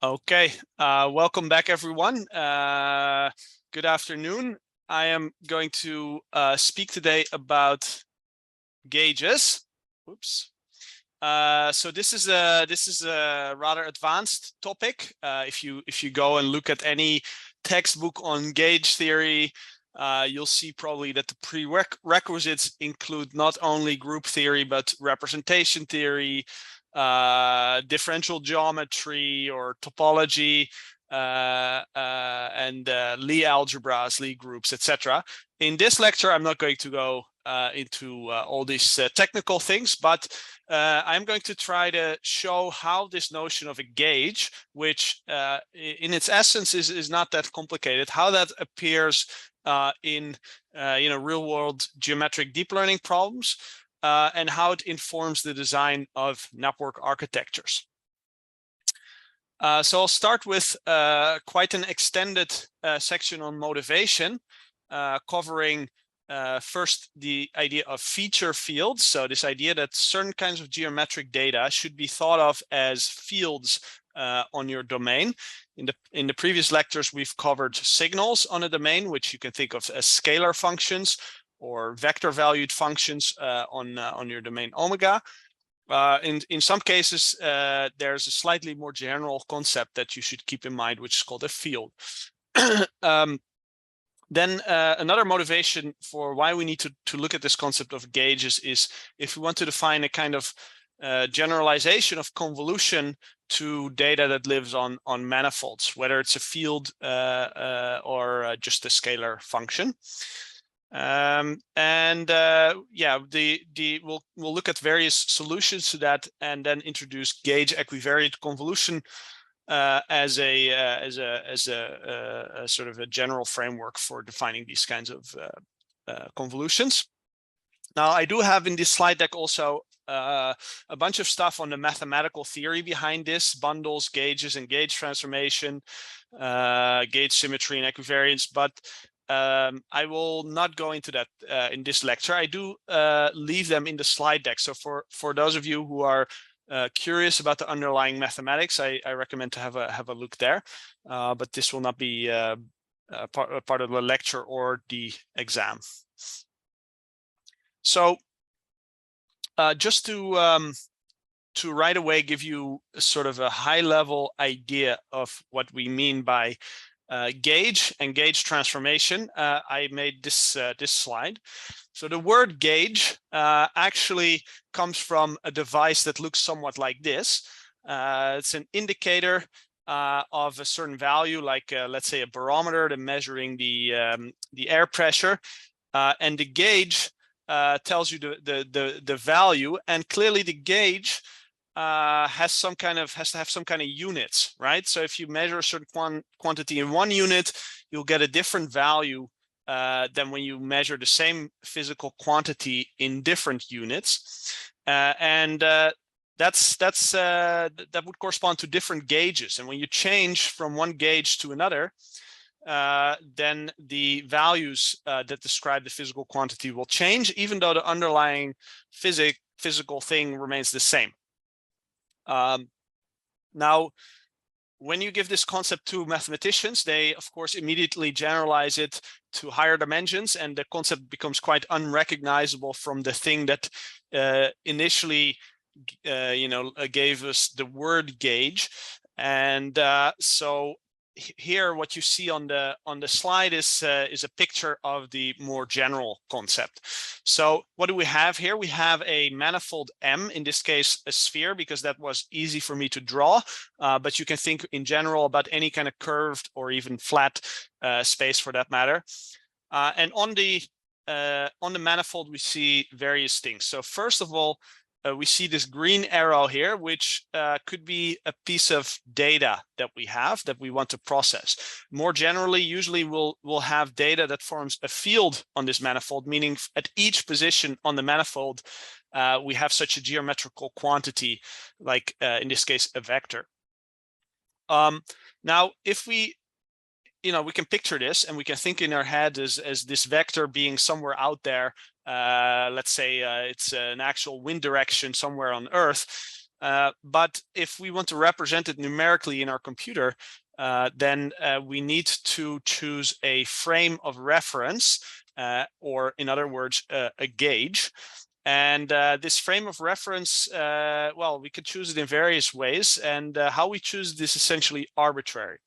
Okay, welcome back, everyone. Good afternoon. I am going to speak today about gauges. Oops. So this is a rather advanced topic. If you go and look at any textbook on gauge theory, you'll see probably that the prerequisites include not only group theory but representation theory, differential geometry or topology, and Lie algebras, Lie groups, etc. In this lecture, I'm not going to go into all these technical things, but I'm going to try to show how this notion of a gauge, which in its essence is not that complicated, how that appears in real-world geometric deep learning problems, and how it informs the design of network architectures. So I'll start with quite an extended section on motivation, covering first the idea of feature fields. So this idea that certain kinds of geometric data should be thought of as fields on your domain. In the previous lectures, we've covered signals on a domain, which you can think of as scalar functions or vector valued functions on your domain omega. In some cases, there's a slightly more general concept that you should keep in mind, which is called a field. Then another motivation for why we need to look at this concept of gauges is if we want to define a kind of generalization of convolution to data that lives on manifolds, whether it's a field or just a scalar function. Yeah, we'll look at various solutions to that, and then introduce Gauge-equivariant Convolution as a sort of a general framework for defining these kinds of convolutions. Now, I do have in this slide deck also a bunch of stuff on the mathematical theory behind this: bundles, gauges, and gauge transformation, gauge symmetry, and equivariance. But I will not go into that in this lecture. I do leave them in the slide deck. So for those of you who are curious about the underlying mathematics, I recommend to have a look there. But this will not be part of the lecture or the exam. So just to right away give you sort of a high-level idea of what we mean by gauge and gauge transformation, I made this slide. So the word gauge actually comes from a device that looks somewhat like this. It's an indicator of a certain value, like let's say a barometer, to measuring the air pressure, and the gauge tells you the value, and clearly the gauge has to have some kind of units, right? So if you measure a certain quantity in one unit, you'll get a different value than when you measure the same physical quantity in different units, and that would correspond to different gauges. And when you change from one gauge to another, then the values that describe the physical quantity will change, even though the underlying physical thing remains the same. Now, when you give this concept to mathematicians, they of course immediately generalize it to higher dimensions, and the concept becomes quite unrecognizable from the thing that initially gave us the word gauge. And so here what you see on the slide is a picture of the more general concept. So what do we have here? We have a manifold M, in this case a sphere, because that was easy for me to draw, but you can think in general about any kind of curved or even flat space for that matter. And on the manifold we see various things. So first of all, we see this green arrow here, which could be a piece of data that we want to process. More generally, usually we'll have data that forms a field on this manifold, meaning at each position on the manifold, we have such a geometrical quantity, like in this case, a vector. Now, if we can picture this, and we can think in our head as this vector being somewhere out there. Let's say it's an actual wind direction somewhere on Earth. But if we want to represent it numerically in our computer, then we need to choose a frame of reference, or in other words, a gauge. And this frame of reference, well, we could choose it in various ways. And how we choose this is essentially arbitrary.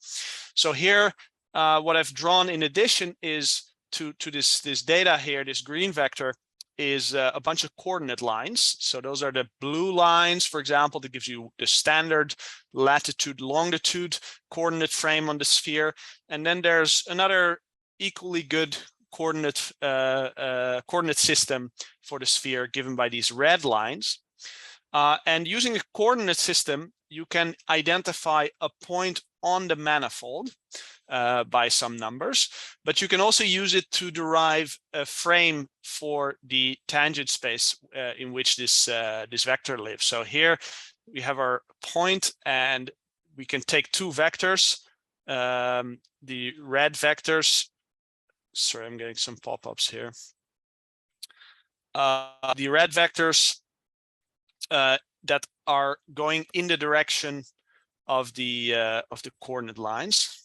So here, what I've drawn in addition is to this data here, this green vector, is a bunch of coordinate lines. So those are the blue lines, for example, that gives you the standard latitude, longitude coordinate frame on the sphere. And then there's another equally good coordinate system for the sphere given by these red lines. And using a coordinate system, you can identify a point on the manifold by some numbers, but you can also use it to derive a frame for the tangent space in which this vector lives. So here we have our point, and we can take two vectors, the red vectors. Sorry, I'm getting some pop-ups here. The red vectors that are going in the direction of the coordinate lines.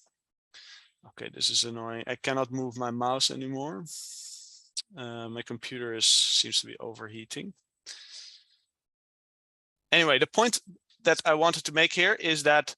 Okay, this is annoying. I cannot move my mouse anymore. My computer seems to be overheating. Anyway, the point that I wanted to make here is that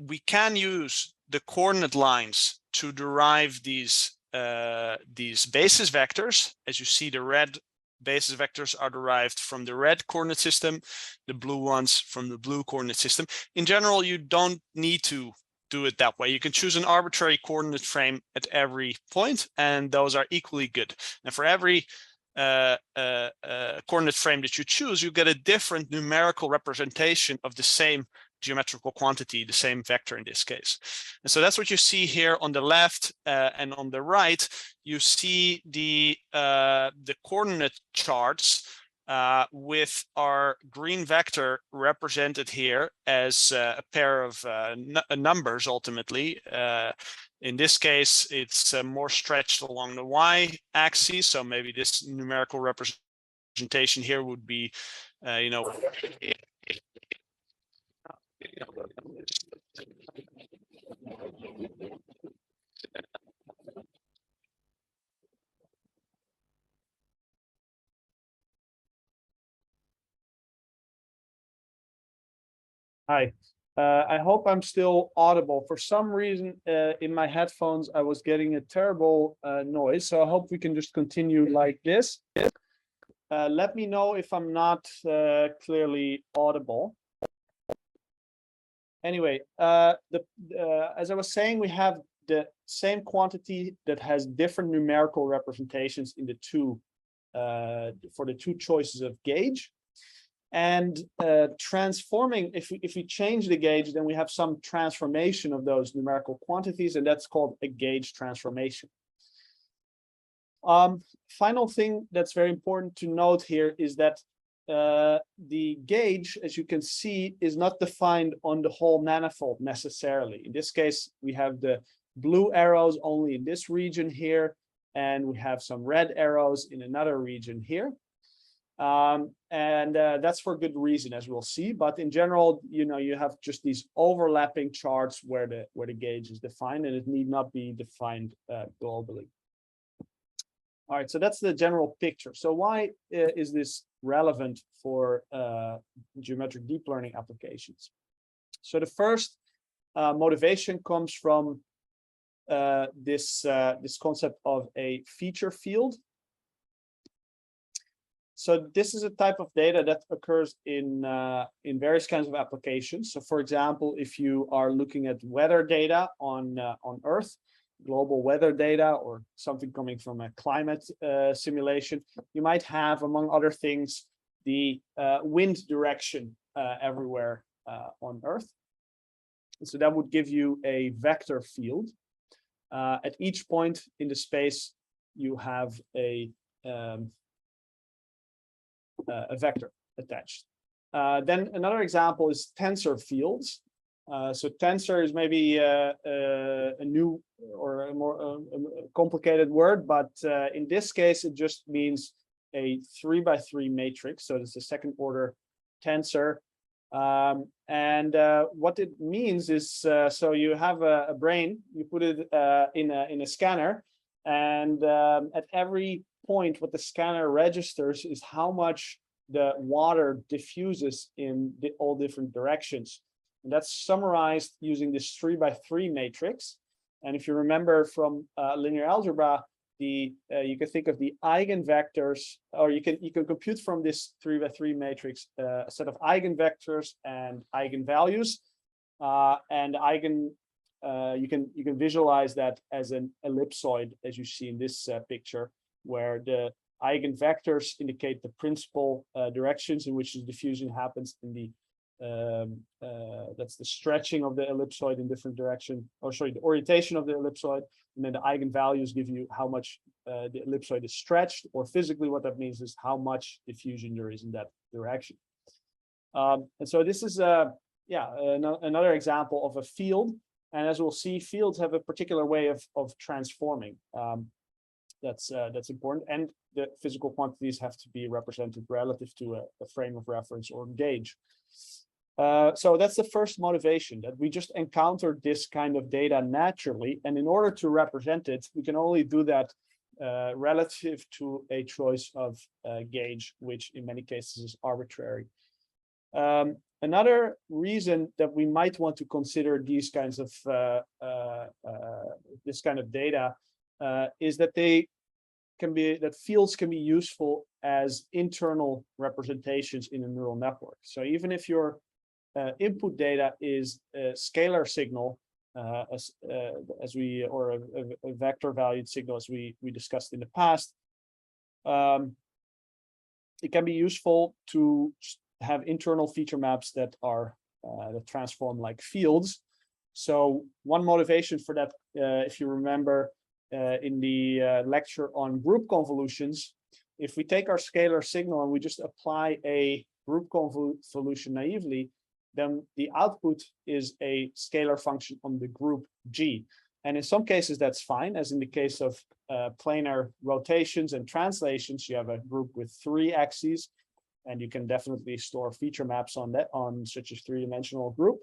we can use the coordinate lines to derive these basis vectors. As you see, the red basis vectors are derived from the red coordinate system, the blue ones from the blue coordinate system. In general, you don't need to do it that way. You can choose an arbitrary coordinate frame at every point, and those are equally good. And for every coordinate frame that you choose, you get a different numerical representation of the same geometrical quantity, the same vector in this case. And so that's what you see here on the left, and on the right, you see the coordinate charts with our green vector represented here as a pair of numbers ultimately. In this case, it's more stretched along the y-axis, so maybe this numerical representation here would be, you know, Hi, I hope I'm still audible. For some reason, in my headphones, I was getting a terrible noise, so I hope we can just continue like this. Let me know if I'm not clearly audible. Anyway, as I was saying, we have the same quantity that has different numerical representations in the two for the two choices of gauge. And transforming, if we change the gauge, then we have some transformation of those numerical quantities, and that's called a gauge transformation. Final thing that's very important to note here is that the gauge, as you can see, is not defined on the whole manifold necessarily. In this case, we have the blue arrows only in this region here, and we have some red arrows in another region here. That's for good reason, as we'll see. But in general, you know, you have just these overlapping charts where the gauge is defined, and it need not be defined globally. All right, so that's the general picture. So why is this relevant for geometric deep learning applications? So the first motivation comes from this concept of a feature field. So this is a type of data that occurs in various kinds of applications. So for example, if you are looking at weather data on Earth, global weather data, or something coming from a climate simulation, you might have, among other things, the wind direction everywhere on Earth. So that would give you a vector field. At each point in the space, you have a vector attached. Then another example is tensor fields. So tensor is maybe a new or a more complicated word, but in this case, it just means a 3x3 matrix. So it's a second order tensor What it means is, so you have a brain, you put it in a scanner, and at every point, what the scanner registers is how much the water diffuses in all different directions. And that's summarized using this 3x3 matrix. And if you remember from linear algebra, you can think of the eigenvectors, or you can compute from this 3x3 matrix a set of eigenvectors and eigenvalues, and you can visualize that as an ellipsoid, as you see in this picture, where the eigenvectors indicate the principal directions in which the diffusion happens in the that's the stretching of the ellipsoid in different direction, or sorry, the orientation of the ellipsoid, and then the eigenvalues give you how much the ellipsoid is stretched, or physically what that means is how much diffusion there is in that direction. And so this is another example of a field, and as we'll see, fields have a particular way of transforming. That's important, and the physical quantities have to be represented relative to a frame of reference or gauge. So that's the first motivation, that we just encountered this kind of data naturally, and in order to represent it, we can only do that relative to a choice of gauge, which in many cases is arbitrary. Another reason that we might want to consider these kinds of this kind of data is that fields can be useful as internal representations in a neural network. So even if your input data is a scalar signal, or a vector valued signal, as we discussed in the past, it can be useful to have internal feature maps that are that transform like fields. So one motivation for that, if you remember in the lecture on group convolutions, if we take our scalar signal and we just apply a group convolution naively, then the output is a scalar function on the group G. And in some cases, that's fine, as in the case of planar rotations and translations. You have a group with 3 axes, and you can definitely store feature maps on that, on such a 3-dimensional group.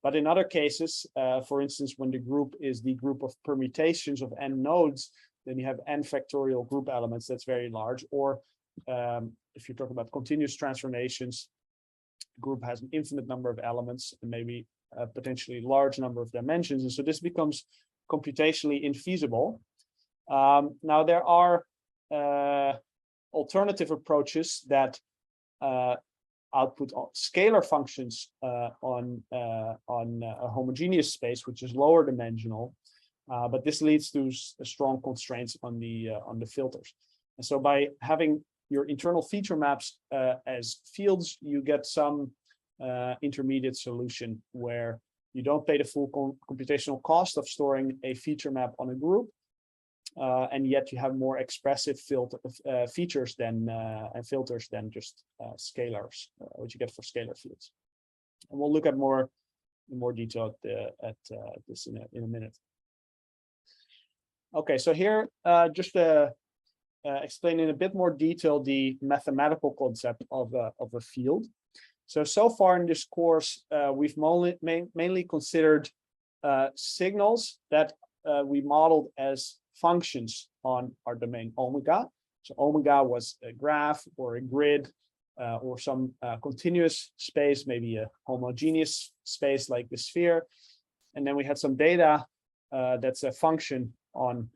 But in other cases, for instance, when the group is the group of permutations of n nodes, then you have n factorial group elements. That's very large. Or if you talk about continuous transformations, the group has an infinite number of elements and maybe a potentially large number of dimensions. And so this becomes computationally infeasible. Now, there are alternative approaches that output scalar functions on a homogeneous space, which is lower dimensional, but this leads to strong constraints on the filters. And so by having your internal feature maps as fields, you get some intermediate solution where you don't pay the full computational cost of storing a feature map on a group, and yet you have more expressive features than and filters than just scalars, which you get for scalar fields. And we'll look at more in more detail at this in a minute. Okay, so here just explain in a bit more detail the mathematical concept of a field. So far in this course, we've mainly considered signals that we modeled as functions on our domain omega. So omega was a graph or a grid or some continuous space, maybe a homogeneous space like the sphere. And then we had some data that's a function on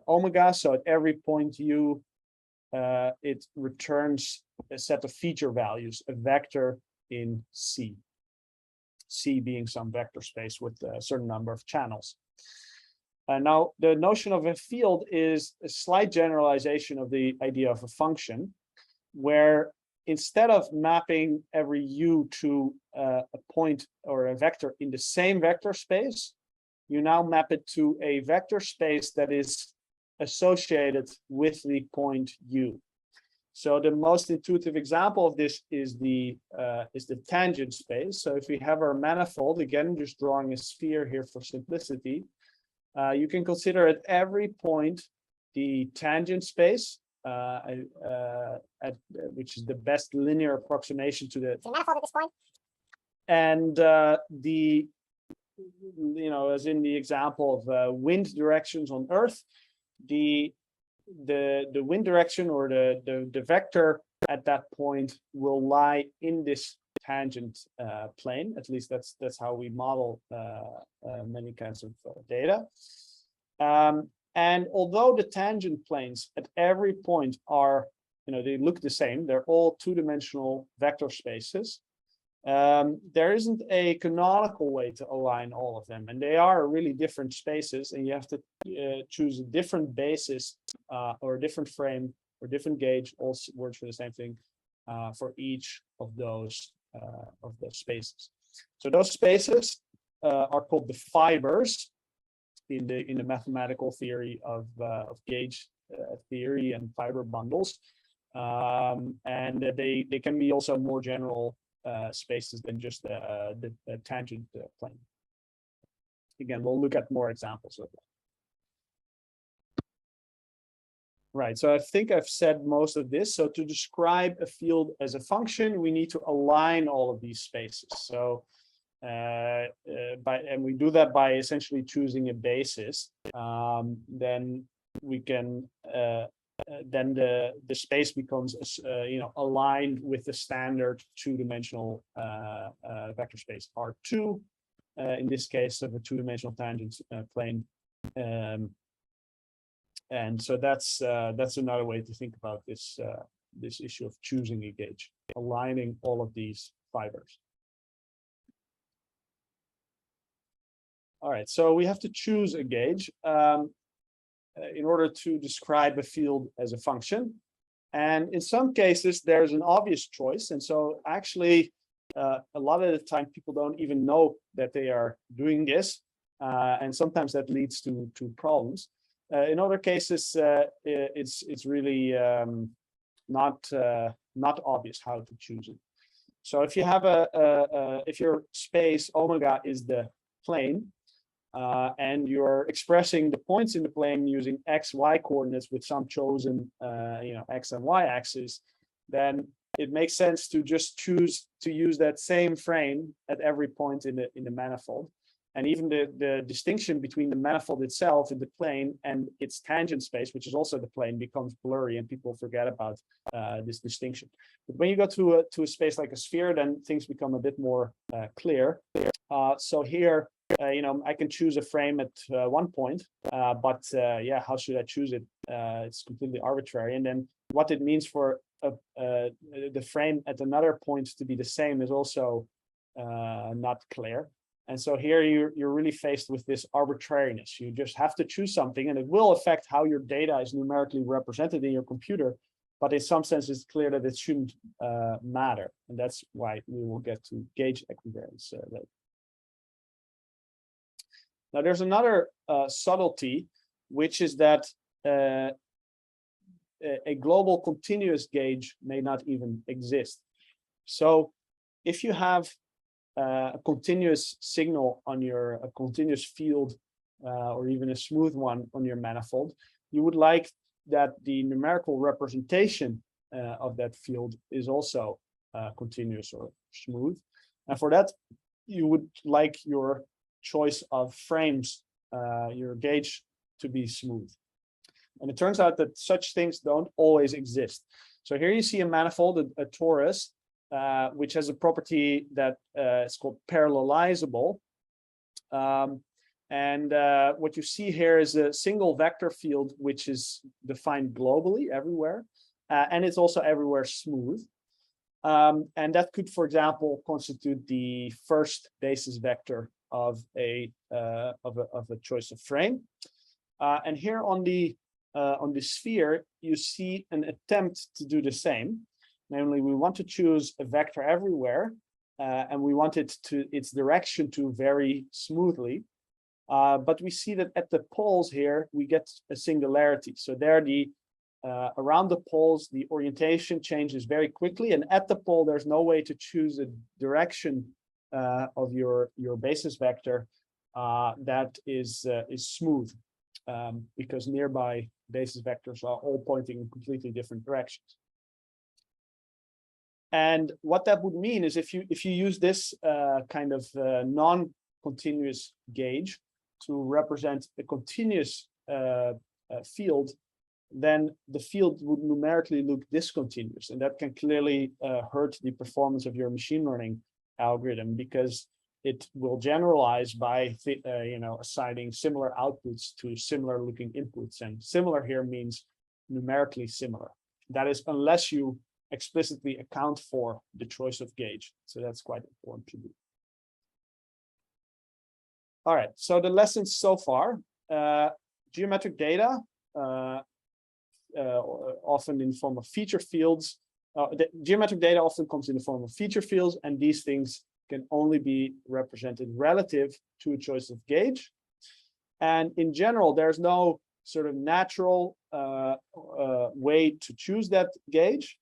omega. So at every point u, it returns a set of feature values, a vector in C. C being some vector space with a certain number of channels. Now, the notion of a field is a slight generalization of the idea of a function, where instead of mapping every u to a point or a vector in the same vector space, you now map it to a vector space that is associated with the point u. So the most intuitive example of this is the tangent space. So if we have our manifold, again, just drawing a sphere here for simplicity, you can consider at every point the tangent space, which is the best linear approximation to the manifold at this point. And as in the example of wind directions on Earth, the wind direction or the vector at that point will lie in this tangent plane. At least that's how we model many kinds of data. And although the tangent planes at every point are, they look the same, they're all two-dimensional vector spaces. There isn't a canonical way to align all of them, and they are really different spaces, and you have to choose a different basis or a different frame or different gauge, all words for the same thing, for each of those spaces. So those spaces are called the fibers in the mathematical theory of gauge theory and fiber bundles, and they can be also more general spaces than just the tangent plane. Again, we'll look at more examples of that. Right, so I think I've said most of this. So to describe a field as a function, we need to align all of these spaces. So and we do that by essentially choosing a basis. Then we can then the space becomes aligned with the standard two-dimensional vector space R2, in this case of a two-dimensional tangent plane. And so that's another way to think about this this issue of choosing a gauge, aligning all of these fibers. All right, so we have to choose a gauge in order to describe a field as a function. And in some cases, there's an obvious choice. And so actually, a lot of the time, people don't even know that they are doing this. And sometimes that leads to problems. In other cases, it's really not obvious how to choose it. So if you have if your space omega is the plane, and you're expressing the points in the plane using x, y coordinates with some chosen, x and y axis, then it makes sense to just choose to use that same frame at every point in the manifold. And even the distinction between the manifold itself in the plane and its tangent space, which is also the plane, becomes blurry, and people forget about this distinction. But when you go to a space like a sphere, then things become a bit more clear. So here, I can choose a frame at one point, but how should I choose it? It's completely arbitrary. And then what it means for the frame at another point to be the same is also not clear. And so here you're really faced with this arbitrariness. You just have to choose something, and it will affect how your data is numerically represented in your computer. But in some sense, it's clear that it shouldn't matter. And that's why we will get to gauge equivariance later. Now, there's another subtlety, which is that a global continuous gauge may not even exist. So if you have a continuous signal on a continuous field, or even a smooth one on your manifold, you would like that the numerical representation of that field is also continuous or smooth. And for that, you would like your choice of frames, your gauge, to be smooth. And it turns out that such things don't always exist. So here you see a manifold, a torus, which has a property that is called parallelizable. And what you see here is a single vector field, which is defined globally everywhere. And it's also everywhere smooth. And that could, for example, constitute the first basis vector of a choice of frame. And here on the sphere, you see an attempt to do the same. Namely, we want to choose a vector everywhere, and we want its direction to vary smoothly. But we see that at the poles here, we get a singularity. So there, around the poles, the orientation changes very quickly, and at the pole, there's no way to choose a direction of your basis vector that is smooth, because nearby basis vectors are all pointing in completely different directions. And what that would mean is if you use this kind of non-continuous gauge to represent a continuous field, then the field would numerically look discontinuous, and that can clearly hurt the performance of your machine learning algorithm, because it will generalize by assigning similar outputs to similar looking inputs, and similar here means numerically similar. That is, unless you explicitly account for the choice of gauge. So that's quite important to do. All right, so the lessons so far: geometric data, often in the form of feature fields. The geometric data often comes in the form of feature fields, and these things can only be represented relative to a choice of gauge. And in general, there's no sort of natural way to choose that gauge.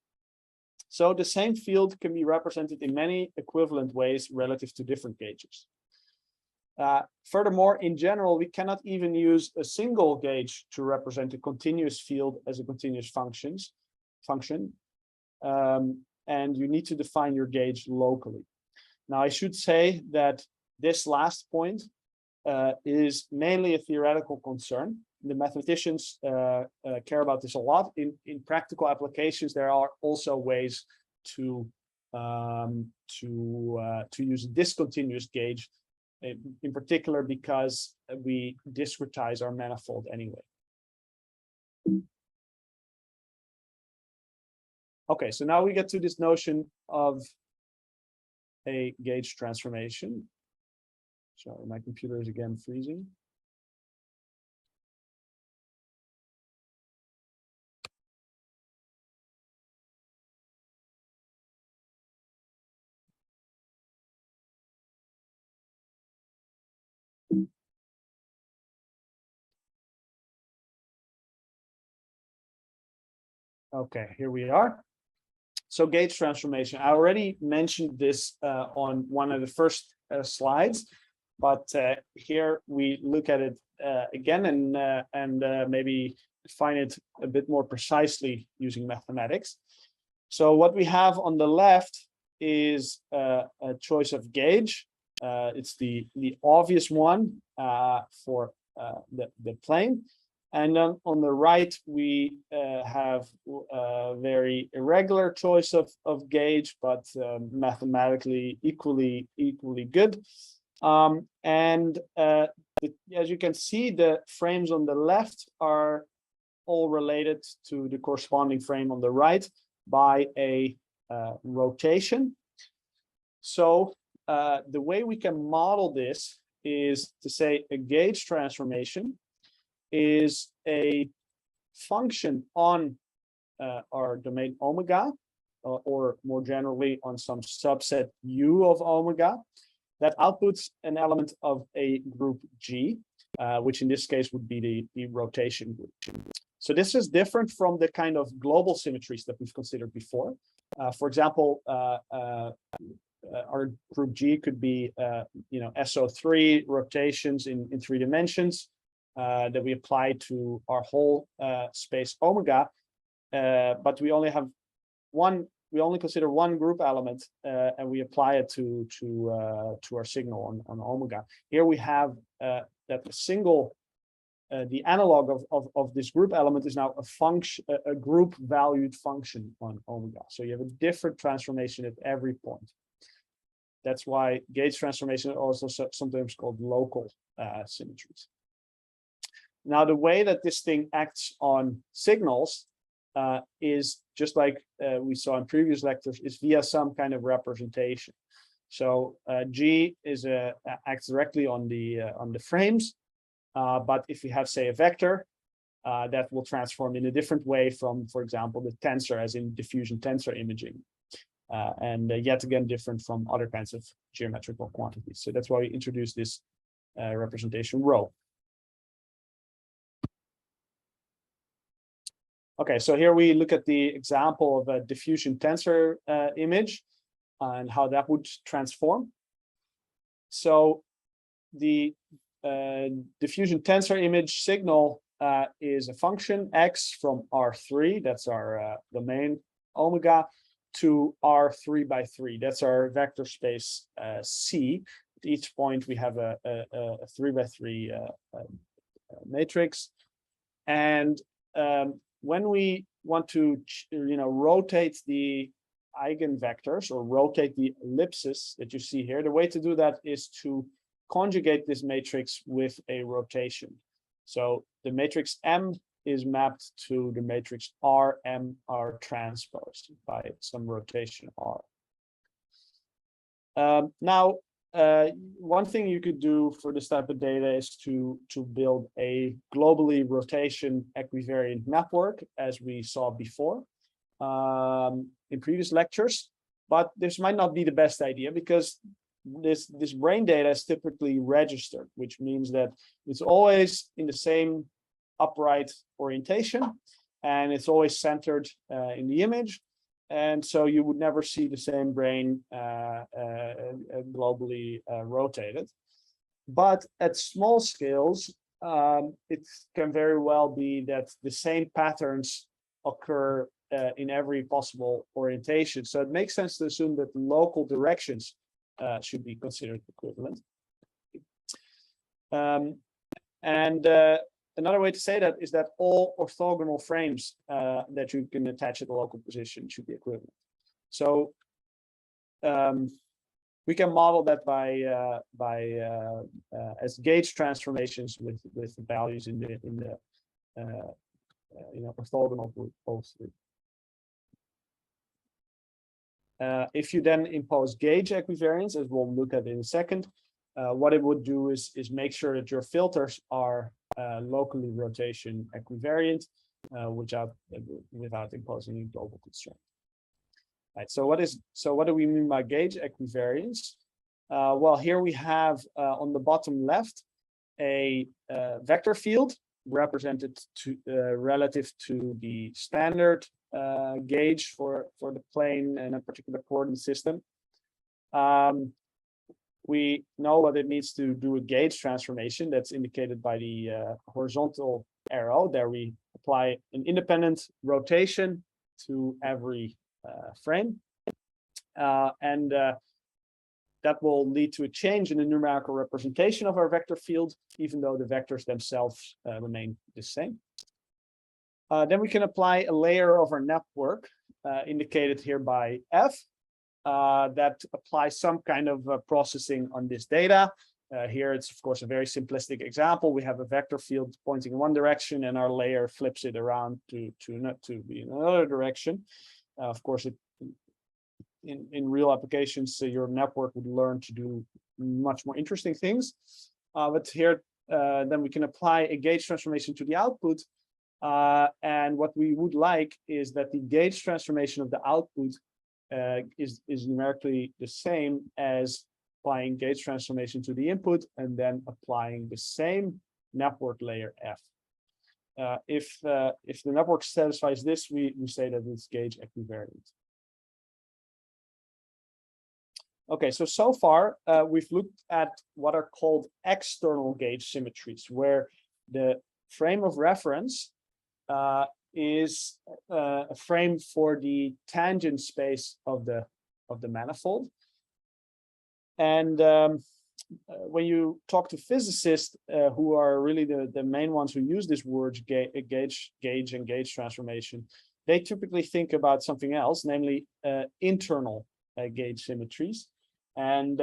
So the same field can be represented in many equivalent ways relative to different gauges. Furthermore, in general, we cannot even use a single gauge to represent a continuous field as a continuous function. And you need to define your gauge locally. Now, I should say that this last point is mainly a theoretical concern. The mathematicians care about this a lot. In practical applications, there are also ways to use a discontinuous gauge, in particular because we discretize our manifold anyway. Okay, so now we get to this notion of a gauge transformation. Sorry, my computer is again freezing. Okay, here we are. So gauge transformation. I already mentioned this on one of the first slides, but here we look at it again and maybe define it a bit more precisely using mathematics. So what we have on the left is a choice of gauge. It's the obvious one for the plane. And then on the right, we have a very irregular choice of gauge, but mathematically equally good. As you can see, the frames on the left are all related to the corresponding frame on the right by a rotation. So the way we can model this is to say a gauge transformation is a function on our domain omega, or more generally on some subset U of omega, that outputs an element of a group G, which in this case would be the rotation group. So this is different from the kind of global symmetries that we've considered before. For example, our group G could be SO3 rotations in 3 dimensions. That we apply to our whole space omega, but we only have one. We only consider one group element, and we apply it to our signal on omega. Here we have that a single, the analog of this group element is now a function, a group valued function on omega. So you have a different transformation at every point. That's why gauge transformation is also sometimes called local symmetries. Now, the way that this thing acts on signals is just like we saw in previous lectures, is via some kind of representation. So G is acts directly on the frames, but if we have, say, a vector, that will transform in a different way from, for example, the tensor, as in diffusion tensor imaging, and yet again different from other kinds of geometrical quantities. So that's why we introduced this representation rho. Okay, so here we look at the example of a diffusion tensor image and how that would transform. So the diffusion tensor image signal is a function x from R3, that's our domain omega, to our 3 by 3. That's our vector space C. At each point, we have a 3 by 3 matrix. And when we want to, rotate the eigenvectors or rotate the ellipses that you see here, the way to do that is to conjugate this matrix with a rotation. So the matrix M is mapped to the matrix RM R transpose by some rotation R. Now, one thing you could do for this type of data is to build a globally rotation equivariant network, as we saw before in previous lectures. But this might not be the best idea because this brain data is typically registered, which means that it's always in the same upright orientation, and it's always centered in the image. And so you would never see the same brain globally rotated. But at small scales, it can very well be that the same patterns occur in every possible orientation. So it makes sense to assume that local directions should be considered equivalent. Another way to say that is that all orthogonal frames that you can attach at the local position should be equivalent. So we can model that as gauge transformations with values in the orthogonal group O3. If you then impose gauge equivariance, as we'll look at in a second, what it would do is make sure that your filters are locally rotation equivariant without imposing a global constraint. Right. So what do we mean by gauge equivariance? Well, here we have on the bottom left a vector field represented relative to the standard gauge for the plane and a particular coordinate system. We know what it needs to do a gauge transformation that's indicated by the horizontal arrow. There we apply an independent rotation to every frame. And that will lead to a change in the numerical representation of our vector field, even though the vectors themselves remain the same. Then we can apply a layer of our network, indicated here by F, that applies some kind of processing on this data. Here it's, of course, a very simplistic example. We have a vector field pointing in one direction, and our layer flips it around to be in another direction. Of course, in real applications, your network would learn to do much more interesting things. But here, then we can apply a gauge transformation to the output. And what we would like is that the gauge transformation of the output is numerically the same as applying gauge transformation to the input and then applying the same network layer F. If the network satisfies this, we say that it's gauge equivariant. Okay, so far we've looked at what are called external gauge symmetries, where the frame of reference is a frame for the tangent space of the manifold. And when you talk to physicists who are really the main ones who use this word gauge and gauge transformation, they typically think about something else, namely internal gauge symmetries. And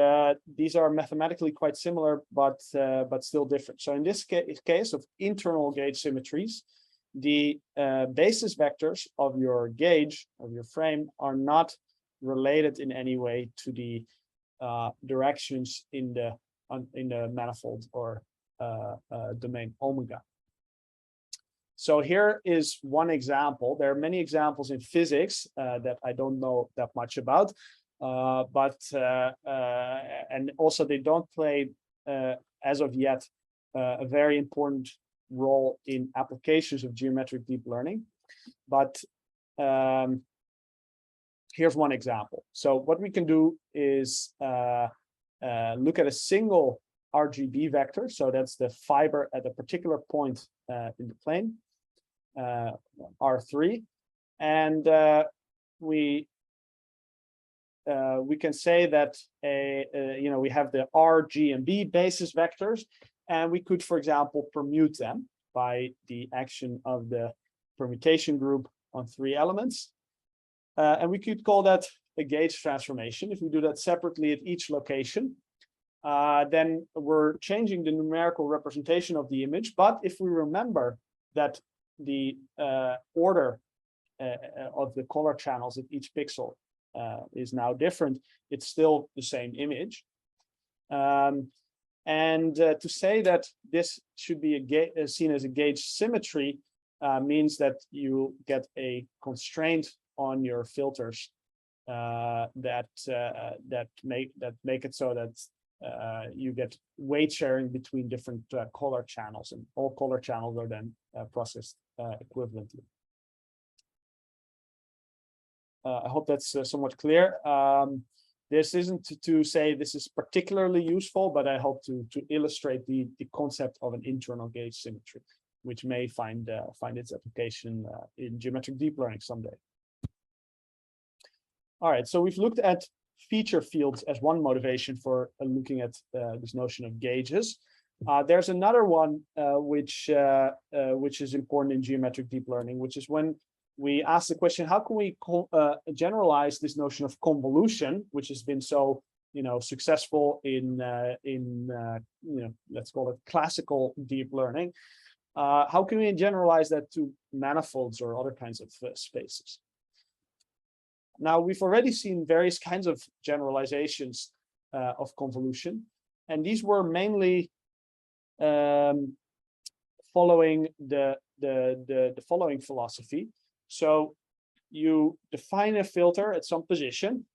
these are mathematically quite similar, but still different. So in this case of internal gauge symmetries, the basis vectors of your gauge, of your frame, are not related in any way to the directions in the manifold or domain omega. So here is one example. There are many examples in physics that I don't know that much about, and also they don't play as of yet a very important role in applications of geometric deep learning. But here's one example. So what we can do is look at a single RGB vector. So that's the fiber at a particular point in the plane, R3. And we we can say that we have the R, G, and B basis vectors, and we could, for example, permute them by the action of the permutation group on 3 elements. And we could call that a gauge transformation. If we do that separately at each location, then we're changing the numerical representation of the image. But if we remember that the order of the color channels at each pixel is now different, it's still the same image. To say that this should be seen as a gauge symmetry means that you get a constraint on your filters that make it so that you get weight sharing between different color channels, and all color channels are then processed equivalently. I hope that's somewhat clear. This isn't to say this is particularly useful, but I hope to illustrate the concept of an internal gauge symmetry, which may find its application in geometric deep learning someday. All right, so we've looked at feature fields as one motivation for looking at this notion of gauges. There's another one which is important in geometric deep learning, which is when we ask the question, how can we generalize this notion of convolution, which has been so successful in let's call it classical deep learning? How can we generalize that to manifolds or other kinds of spaces? Now, we've already seen various kinds of generalizations of convolution, and these were mainly following the following philosophy. So you define a filter at some position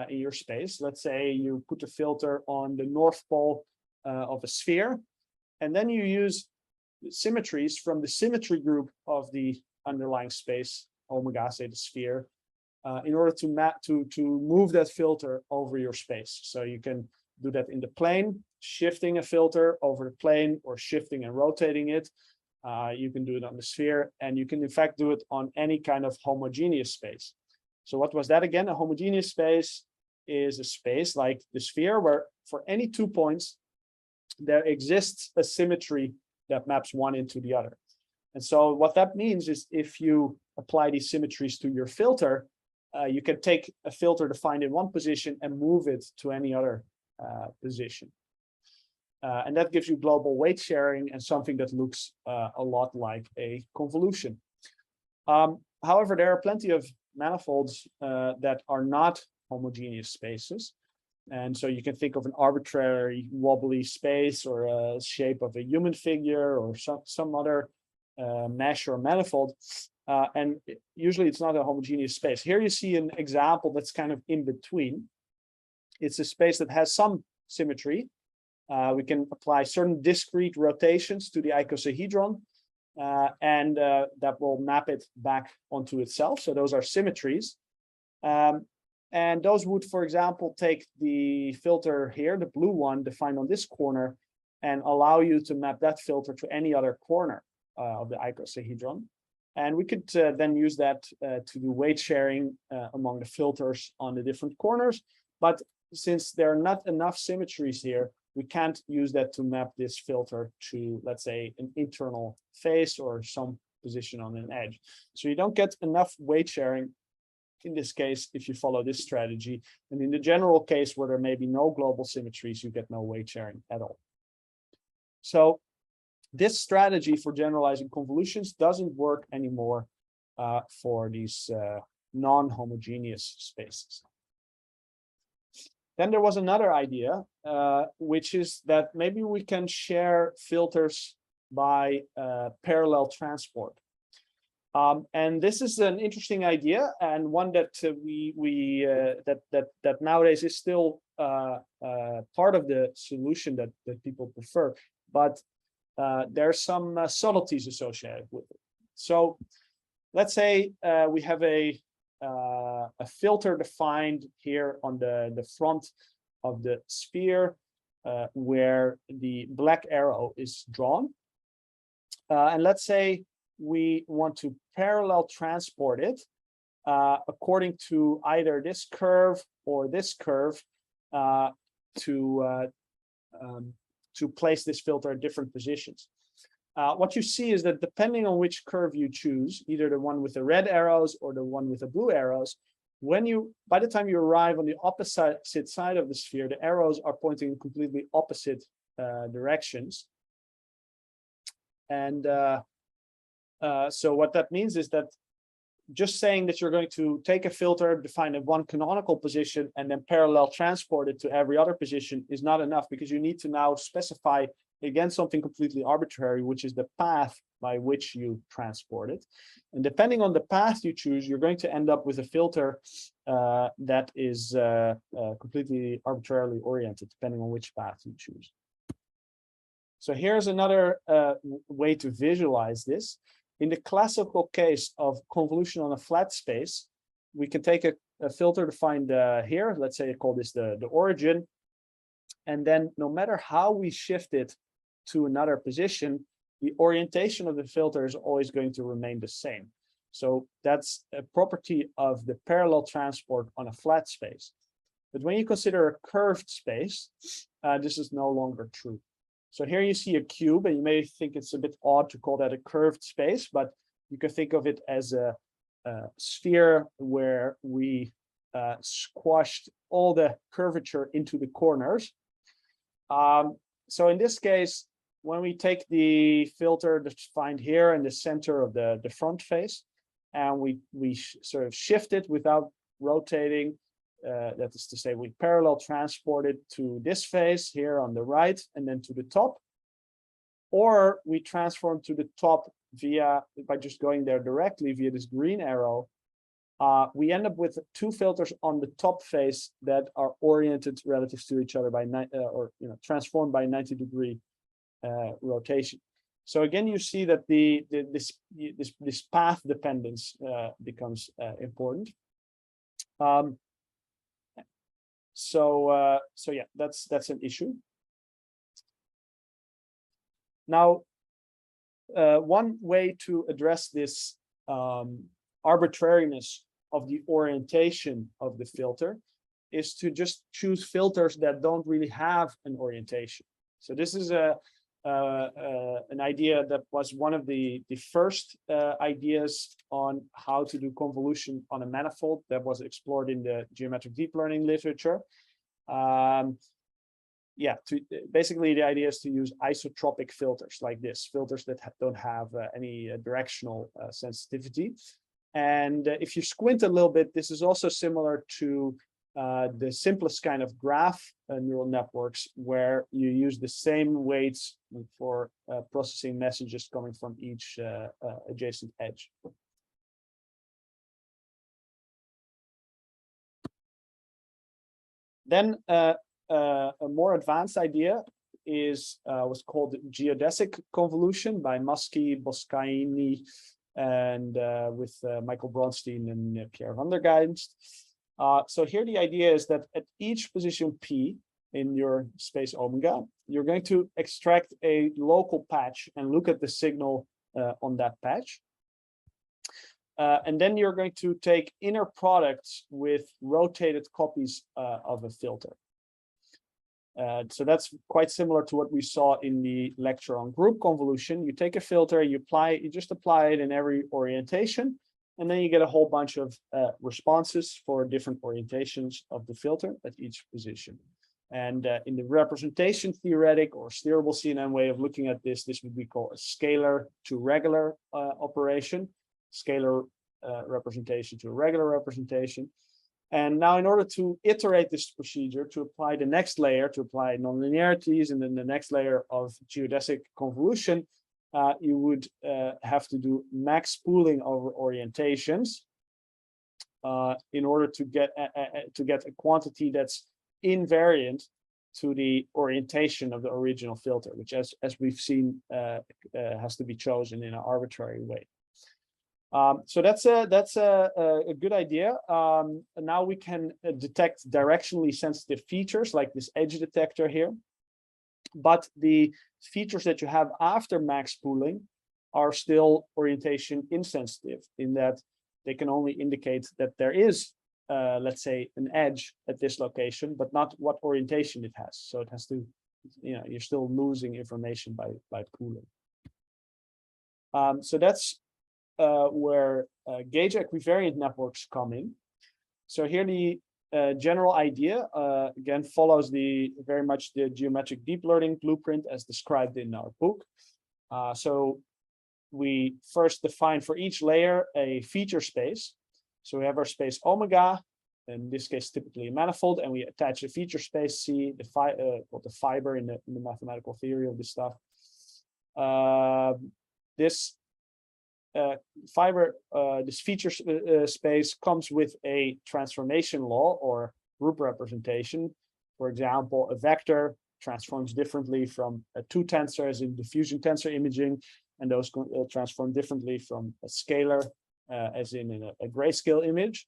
in your space. Let's say you put a filter on the north pole of a sphere, and then you use symmetries from the symmetry group of the underlying space, omega, say the sphere, in order to move that filter over your space. So you can do that in the plane, shifting a filter over the plane, or shifting and rotating it. You can do it on the sphere, and you can in fact do it on any kind of homogeneous space. So what was that again? A homogeneous space is a space like the sphere where for any 2 points there exists a symmetry that maps one into the other. And so what that means is if you apply these symmetries to your filter, you can take a filter defined in one position and move it to any other position. And that gives you global weight sharing and something that looks a lot like a convolution. However, there are plenty of manifolds that are not homogeneous spaces. And so you can think of an arbitrary wobbly space or a shape of a human figure or some other mesh or manifold. And usually it's not a homogeneous space. Here you see an example that's kind of in between. It's a space that has some symmetry. We can apply certain discrete rotations to the icosahedron, and that will map it back onto itself. So those are symmetries. And those would, for example, take the filter here, the blue one defined on this corner, and allow you to map that filter to any other corner of the icosahedron. And we could then use that to do weight sharing among the filters on the different corners. But since there are not enough symmetries here, we can't use that to map this filter to, let's say, an internal face or some position on an edge. So you don't get enough weight sharing in this case if you follow this strategy. And in the general case where there may be no global symmetries, you get no weight sharing at all. So this strategy for generalizing convolutions doesn't work anymore for these non-homogeneous spaces. Then there was another idea, which is that maybe we can share filters by parallel transport. And this is an interesting idea, and one that that nowadays is still part of the solution that people prefer, but there are some subtleties associated with it. So let's say we have a filter defined here on the front of the sphere where the black arrow is drawn. And let's say we want to parallel transport it according to either this curve or this curve to place this filter at different positions. What you see is that depending on which curve you choose, either the one with the red arrows or the one with the blue arrows, by the time you arrive on the opposite side of the sphere, the arrows are pointing in completely opposite directions. And so what that means is that just saying that you're going to take a filter, define a one canonical position, and then parallel transport it to every other position is not enough, because you need to now specify again something completely arbitrary, which is the path by which you transport it. And depending on the path you choose, you're going to end up with a filter that is completely arbitrarily oriented, depending on which path you choose. So here's another way to visualize this. In the classical case of convolution on a flat space, we can take a filter defined here. Let's say I call this the origin. And then no matter how we shift it to another position, the orientation of the filter is always going to remain the same. So that's a property of the parallel transport on a flat space. But when you consider a curved space, this is no longer true. So here you see a cube, and you may think it's a bit odd to call that a curved space, but you can think of it as a sphere where we squashed all the curvature into the corners. So in this case, when we take the filter defined here in the center of the front face, and we sort of shift it without rotating, that is to say, we parallel transport it to this face here on the right and then to the top, or we transform to the top by just going there directly via this green arrow. We end up with two filters on the top face that are oriented relative to each other by transformed by 90-degree rotation. So again, you see that this path dependence becomes important. So yeah, that's an issue. Now, one way to address this arbitrariness of the orientation of the filter is to just choose filters that don't really have an orientation. So this is an idea that was one of the first ideas on how to do convolution on a manifold that was explored in the geometric deep learning literature. Yeah, basically the idea is to use isotropic filters like this, filters that don't have any directional sensitivity. And if you squint a little bit, this is also similar to the simplest kind of graph neural networks, where you use the same weights for processing messages coming from each adjacent edge. Then a more advanced idea was called Geodesic Convolution by Muschi, Boscaini, and with Michael Bronstein and Pierre van der Geijst. So here the idea is that at each position P in your space omega, you're going to extract a local patch and look at the signal on that patch. And then you're going to take inner products with rotated copies of a filter. So that's quite similar to what we saw in the lecture on group convolution. You take a filter, you just apply it in every orientation, and then you get a whole bunch of responses for different orientations of the filter at each position. And in the representation theoretic or steerable CNN way of looking at this, this would be called a scalar to regular operation, scalar representation to a regular representation. And now in order to iterate this procedure, to apply the next layer, to apply nonlinearities, and then the next layer of geodesic convolution, you would have to do max pooling over orientations in order to get a quantity that's invariant to the orientation of the original filter, which, as we've seen, has to be chosen in an arbitrary way. So that's a good idea. Now we can detect directionally sensitive features like this edge detector here, but the features that you have after max pooling are still orientation insensitive, in that they can only indicate that there is, let's say, an edge at this location, but not what orientation it has. So it has to, you're still losing information by pooling. So that's where gauge-equivariant networks come in. So here the general idea, again, follows very much the geometric deep learning blueprint as described in our book. So we first define for each layer a feature space. So we have our space omega, in this case typically a manifold, and we attach a feature space C, called the fiber in the mathematical theory of this stuff. This fiber, this feature space comes with a transformation law or group representation. For example, a vector transforms differently from two tensors in diffusion tensor imaging, and those transform differently from a scalar, as in a grayscale image.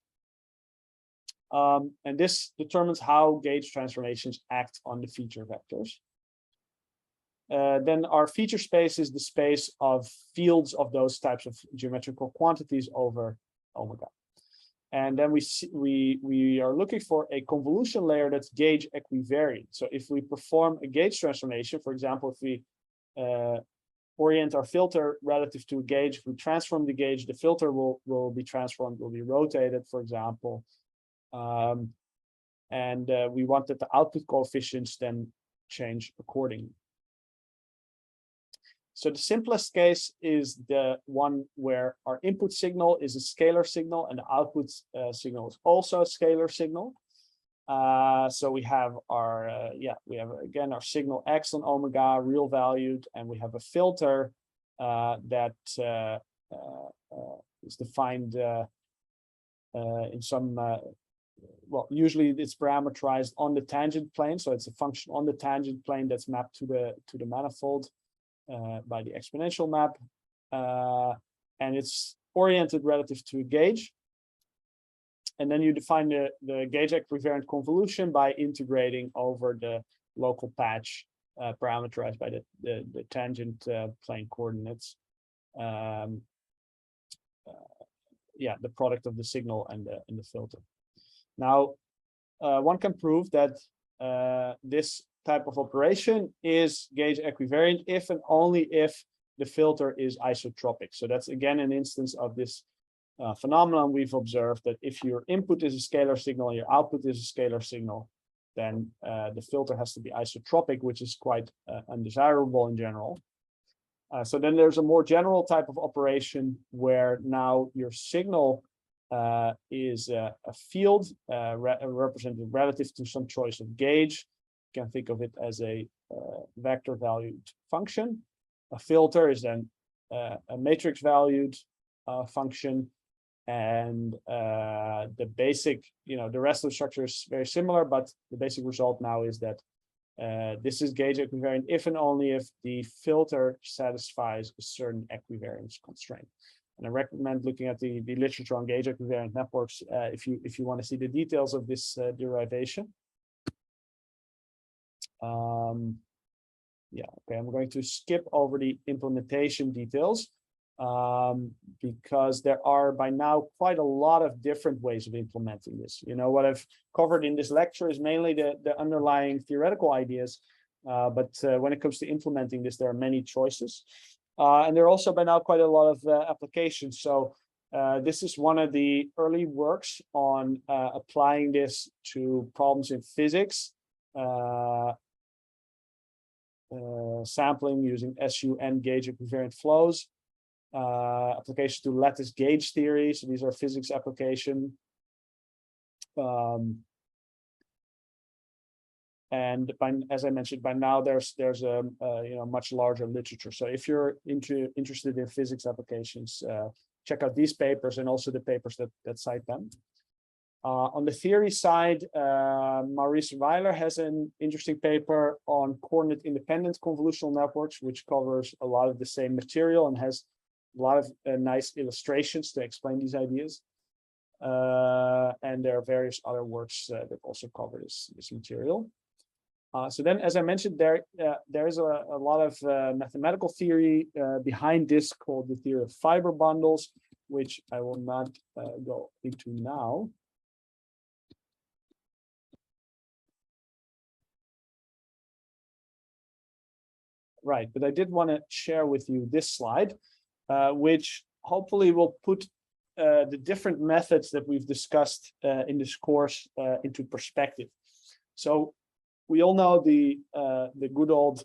And this determines how gauge transformations act on the feature vectors. Then our feature space is the space of fields of those types of geometrical quantities over omega. And then we are looking for a convolution layer that's gauge equivariant. So if we perform a gauge transformation, for example, if we orient our filter relative to a gauge, if we transform the gauge, the filter will be transformed, will be rotated, for example. And we want that the output coefficients then change accordingly. So the simplest case is the one where our input signal is a scalar signal and the output signal is also a scalar signal. So we have our, we have again our signal X on omega, real valued, and we have a filter that is defined in some, well, usually it's parameterized on the tangent plane. So it's a function on the tangent plane that's mapped to the manifold by the exponential map, and it's oriented relative to a gauge. And then you define the gauge-equivariant convolution by integrating over the local patch parameterized by the tangent plane coordinates. The product of the signal and the filter. Now, one can prove that this type of operation is gauge equivariant if and only if the filter is isotropic. So that's again an instance of this phenomenon we've observed, that if your input is a scalar signal and your output is a scalar signal, then the filter has to be isotropic, which is quite undesirable in general. So then there's a more general type of operation where now your signal is a field represented relative to some choice of gauge. You can think of it as a vector valued function. A filter is then a matrix valued function, and the basic, the rest of the structure is very similar, but the basic result now is that this is gauge equivariant if and only if the filter satisfies a certain equivariance constraint. And I recommend looking at the literature on gauge equivariant networks if you want to see the details of this derivation. Okay, I'm going to skip over the implementation details because there are by now quite a lot of different ways of implementing this. What I've covered in this lecture is mainly the underlying theoretical ideas, but when it comes to implementing this, there are many choices. And there are also by now quite a lot of applications. So this is one of the early works on applying this to problems in physics. Sampling using SUN gauge equivariant flows, application to lattice gauge theory. So these are physics application. And as I mentioned, by now there's a much larger literature. So if you're interested in physics applications, check out these papers and also the papers that cite them. On the theory side, Maurice Weiler has an interesting paper on coordinate-independent convolutional networks, which covers a lot of the same material and has a lot of nice illustrations to explain these ideas. And there are various other works that also cover this material. So then, as I mentioned, there is a lot of mathematical theory behind this called the theory of fiber bundles. which I will not go into now. Right, but I did want to share with you this slide, which hopefully will put the different methods that we've discussed in this course into perspective. So we all know the good old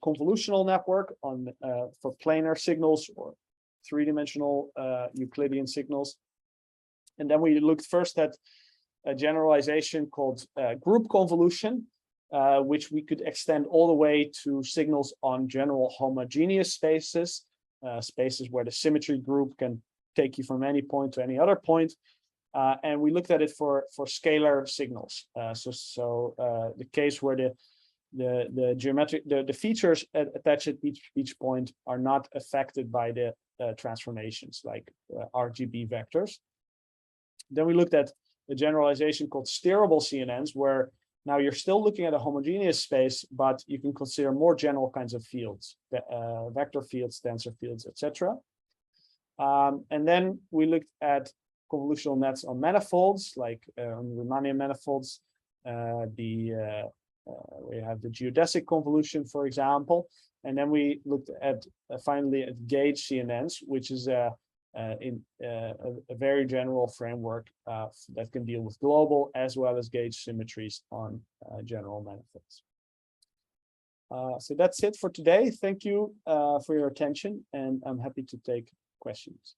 convolutional network on for planar signals or three-dimensional Euclidean signals. And then we looked first at a generalization called group convolution, which we could extend all the way to signals on general homogeneous spaces, spaces where the symmetry group can take you from any point to any other point. And we looked at it for scalar signals. So the case where the geometric the features attached at each point are not affected by the transformations like RGB vectors. Then we looked at a generalization called steerable CNNs, where now you're still looking at a homogeneous space, but you can consider more general kinds of fields, vector fields, tensor fields, etc. And then we looked at convolutional nets on manifolds, like on Riemannian manifolds. We have the geodesic convolution, for example. And then we looked at finally at gauge CNNs, which is a very general framework that can deal with global as well as gauge symmetries on general manifolds. So that's it for today. Thank you for your attention, and I'm happy to take questions.